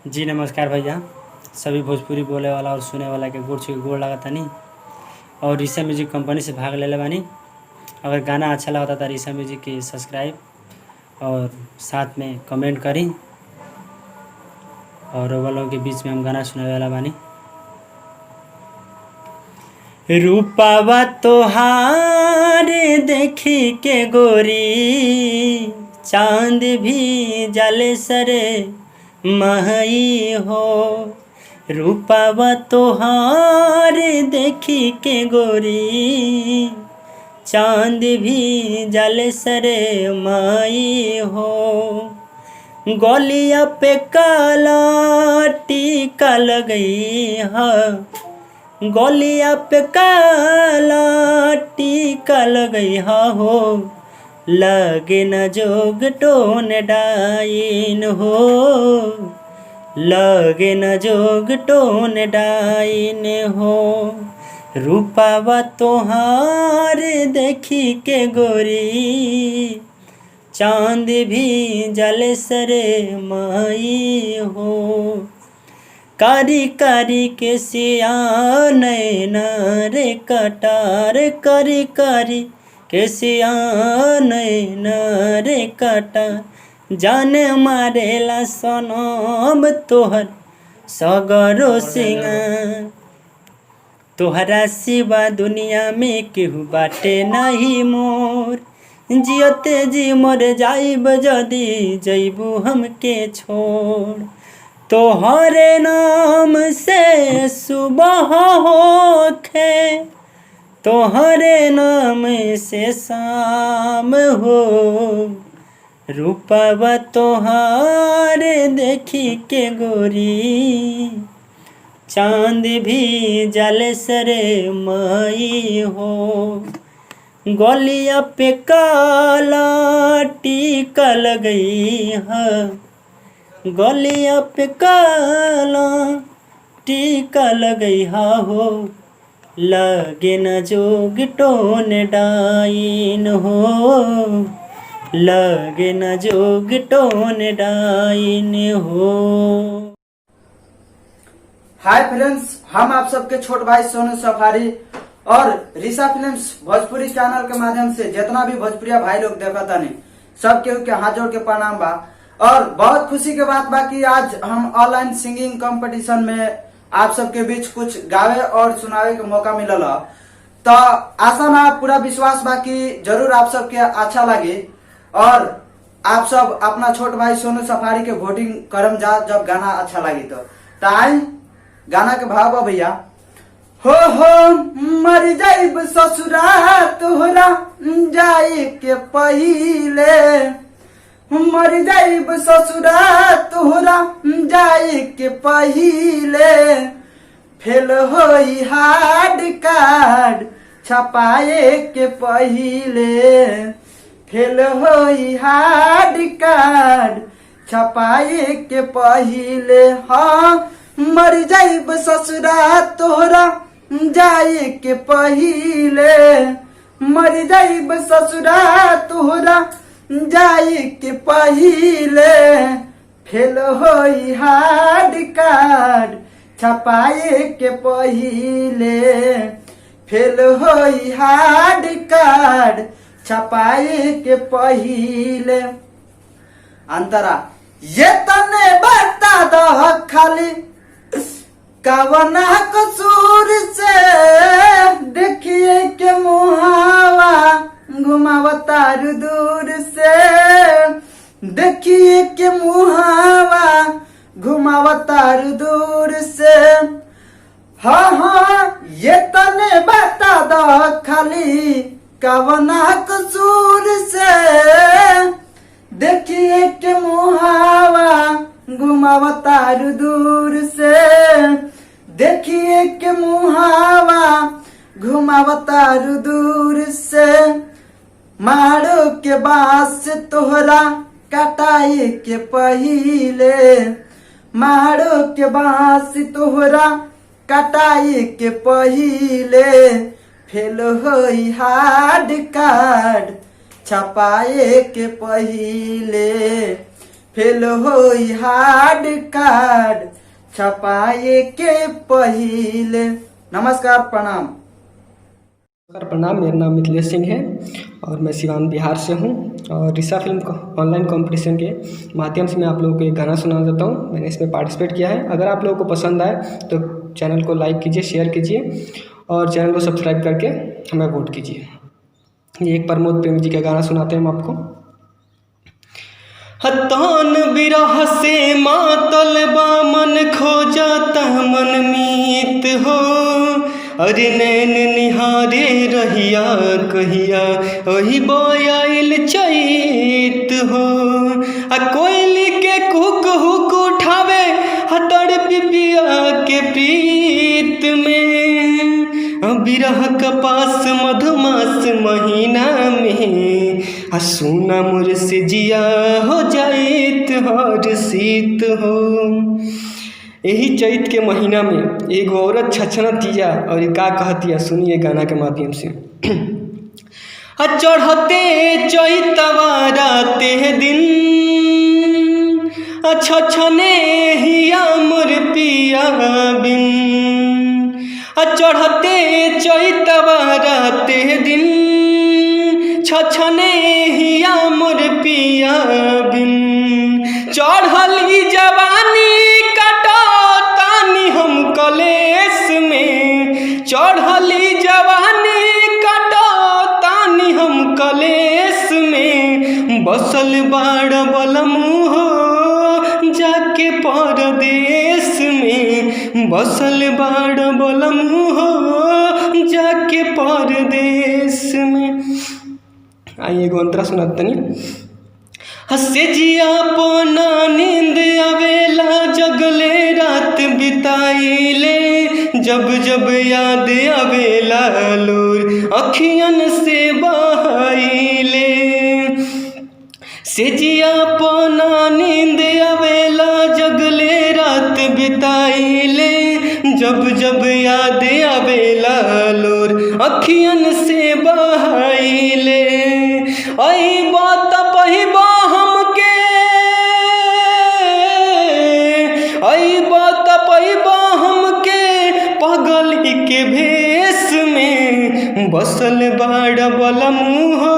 जी नमस्कार भैया। सभी भोजपुरी बोले वाला और सुने वाला के गोड़ छू के गोड़ लागतानी और ऋषा म्यूजिक कंपनी से भाग लेले बानी। अगर गाना अच्छा लगता तो ऋषा म्यूजिक के सब्सक्राइब और साथ में कमेंट करी और वो लोगों के बीच में हम गाना सुनावे वाला बानी। रूपावा तोहार देखी के गोरी चांद भी जले सरे महई हो। रूपावा तोहार देखी के गोरी चांद भी जले सरे माई हो। गलिया पे काला टीका लगई है, गलिया पे काला टीका लगई हो। लगे न जोग टोन डाइन हो, लगे न जोग टोन डाइन हो। रूपावा तोहार देखी के गोरी चांद भी जले सरे माई हो। कारी कारी के सिया नैना रे कटार, कारी कारी के सिया नैना रे कटार। जाने मारेला सनम तोहर सगरो सिंगार। तोहरा सिवा दुनिया में केहू बाटे नहीं मोर। जियते जी मर जाइब जदी जइबू हमके छोड़। तोहरे नाम से सुबह होखे, तोहरे नाम से शाम हो। रूपवा तोहार देखी के गोरी चांद भी जले सरे माई हो। गलिया पे काला टीका लगई है, गलिया पे काला टीका लगई हो। लगे न जोग टोन डाइन हो, लगे न जोग टोन डाइन हो। हाय फ्रेंड्स, हम आप सबके छोट भाई सोनू सफारी और ऋषा फिल्म्स भोजपुरी चैनल के माध्यम से जितना भी भोजपुरिया भाई लोग देखता नहीं सबके हाथ जोड़ के प्रणाम बा। और बहुत खुशी के बात बा कि आज हम ऑनलाइन सिंगिंग कंपटीशन में आप सबके बीच कुछ गावे और सुनावे के मौका मिलल। तो आशा ना पूरा विश्वास बा कि जरूर आप सबके अच्छा लगे और आप सब अपना छोट भाई सोनू सफारी के वोटिंग करम जा जब गाना अच्छा लगी। तो आई गाना के भाव बा भैया। हो मर जाइब ससुरा तोहरा जाए के पहिले, मर जाइब ससुरा तोहरा जाए के पहिले। फेल होई हार्ड कार्ड छपाए के पहिले, फेल होई हार्ड कार्ड छपाए के पहिले। हाँ मर जाइब ससुरा तोहरा जाए के पहिले, मर जाइब ससुरा तोहरा जाए के पहिले। फेल होई हार्ड कार्ड छपाए के पहिले, फेल होई हार्ड कार्ड छपाए के पहिले। अंतरा ये तने बता दो खाली कवना कसूर से देखिए के मुहावा घुमावतार दूर से, देखिए के मुहावा घुमावतार दूर से। हाँ ये तने बता दो खाली कवना कसूर से देखिए के मुहावा घुमावतार दूर से, देखिए के मुहावा घुमावतार दूर से। मारो के बांस तोहरा कटाई के पहिले, मारो के बांस तोहरा कटाई के पहिले। फेल होई हार्ड कार्ड छपाए के पहिले, फेल होई हार्ड कार्ड छपाए के पहिले। नमस्कार, प्रणाम। नमस्कार, प्रणाम। मेरा नाम मिथिलेश सिंह है और मैं सिवान बिहार से हूँ। और रिसा फिल्म को ऑनलाइन कंपटीशन के माध्यम से मैं आप लोगों को एक गाना सुना देता हूँ। मैंने इसमें पार्टिसिपेट किया है। अगर आप लोगों को पसंद आए तो चैनल को लाइक कीजिए, शेयर कीजिए और चैनल को सब्सक्राइब करके हमें वोट कीजिए। ये एक प्रमोद प्रेमी जी का गाना सुनाते हैं हम आपको। हतान बिरह से मातल बामन खो जाता मन मीत हो, अरे नैन निहारे रहिया कहिया वही बोयाइल चैत हो। कोयली के कुक हुक उठावे हतड़ पिपिया के प्रीत में, बिरह कपास मधुमास महीना में सुना मुर से जिया हो जाइत हर शीत हो। यही चैत के महीना में एक औरत छछनतिया और का कहतिया, सुनिए गाना के माध्यम से। चढ़ते चैतवा राते दिन छछने हिया मोर पिया बिन, चढ़ते चैतवा राते दिन छछने हिया मोर पिया बिन, चढ़ली जवानी हम कलेस में, चढ़ली जवानी काटो तानी हम कलेस में, बसल बाड़ बलम हो जाके परदेश में, बसल बाड़ बलम हो जाके परदेश में। आइए एगो अंतरा सुनाते तनी। हसे जिया पोना नींद आवेला जगले रात बिताइले, जब जब याद आवेला लोर अखियन से बहाइले। से जिया पोना नींद आवेला जगले रात बिताइले, जब जब याद आवेला लोर अखियन से बहाइले। आई बात पहिबा हमके, आई बात पहिबा हमके पागल के भेष में, बसल बाड़ बलम हो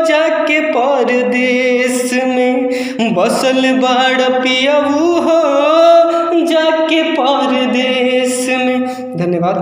जाके परदेश में, बसल बाड़ पियऊ हो जाके परदेश में। धन्यवाद।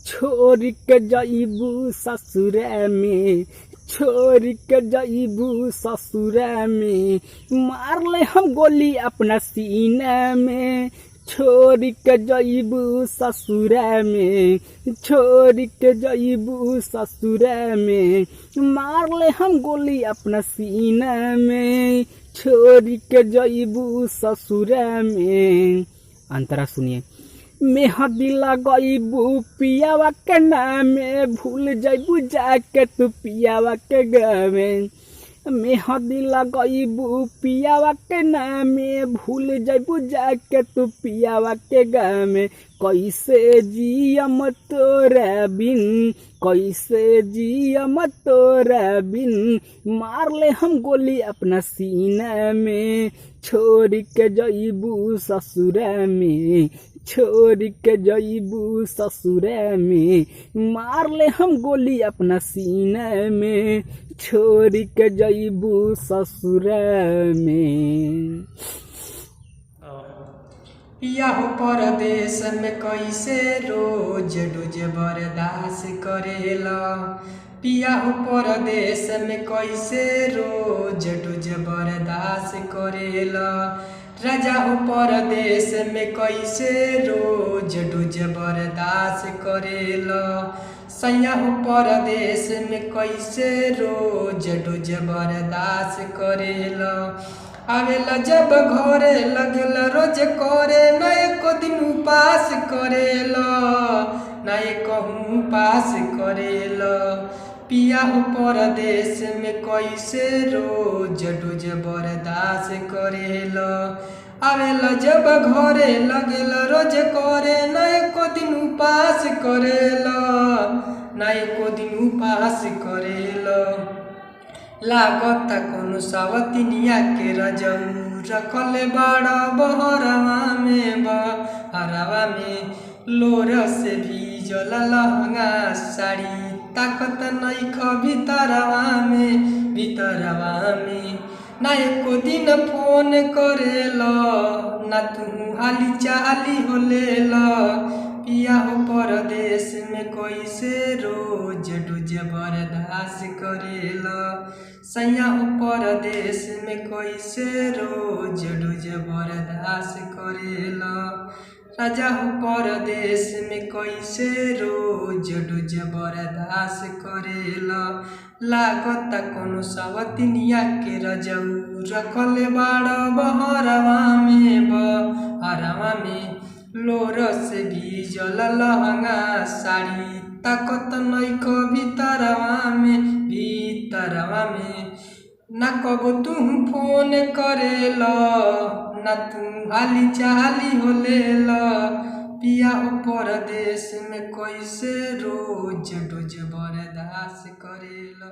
छोड़ के जाइबू ससुर में, छोड़ के जाइबू ससुर में, मार ले हम गोली अपना सीने में। छोड़ के जाइबू ससुर में, छोड़ के जाइबू ससुर में, मार ले हम गोली अपना सीने में। छोड़ के जाइबू ससुर में। अंतरा सुनिए। मेहदी लगैबू पियावा के नामे, भूल जैबू जाके तू पियावा के गावे। मेहदी लगैबू पियावा के नामे, भूल जैबू जाके तू पियावा के गावे। कैसे जियम तोरा बिन, कैसे जियम तोरा बिन, मार ले हम गोली अपना सीना में। छोड़ के जइबू ससुर में, छोड़ के जइबू ससुर में, मार ले हम गोली अपना सीना में। छोड़ के जइबू ससुर में। पिया हो परदेश में कैसे रोज डोज बर्दाश्त करेला। पिया हो परदेश में कैसे रोज डोज बर्दाश्त करेला। राजा हो परदेश में कैसे रोज डोज बर्दाश्त करेला। सैया हो परदेश में कैसे रोज डोज बर्दाश्त करेला। आवेला जब घरे लगेला रोज करे, न एको दिन उपास करेला, न एकहू उपास करेला। पिया हो परदेश में कैसे रोज डोज बर्दाश्त करेला। आवेला जब घरे लगेला रोज करे, न एको दिन उपास करेला, न एको दिन उपास करेला। लागता कोनो सावतिनिया के रजऊ रखले बड़ा बहरवा में बहरवा में लोर से भीजल लहंगा साड़ी ताकत नइख भीतरवा में ना एको दिन फोन करेला ना तू हाली चाली होलेला पिया हो परदेश में कैसे रोज डूज बर्दाश्त करेला सैया हो परदेश में कैसे रोज डूज बर्दाश्त करेला राजा हो परदेश में कैसे रोज डूज बर्दाश्त करेला लागता कोनो सावतिनिया के रजऊ रखले बड़ा बहरवा में लोर से भीजल लहंगा साड़ी ताकत नइख भीतरवा में ना कबो तू फोन करेला ना तू हाली चाली होलेला पिया हो परदेश में कैसे रोज डोज बर्दाश्त करेला।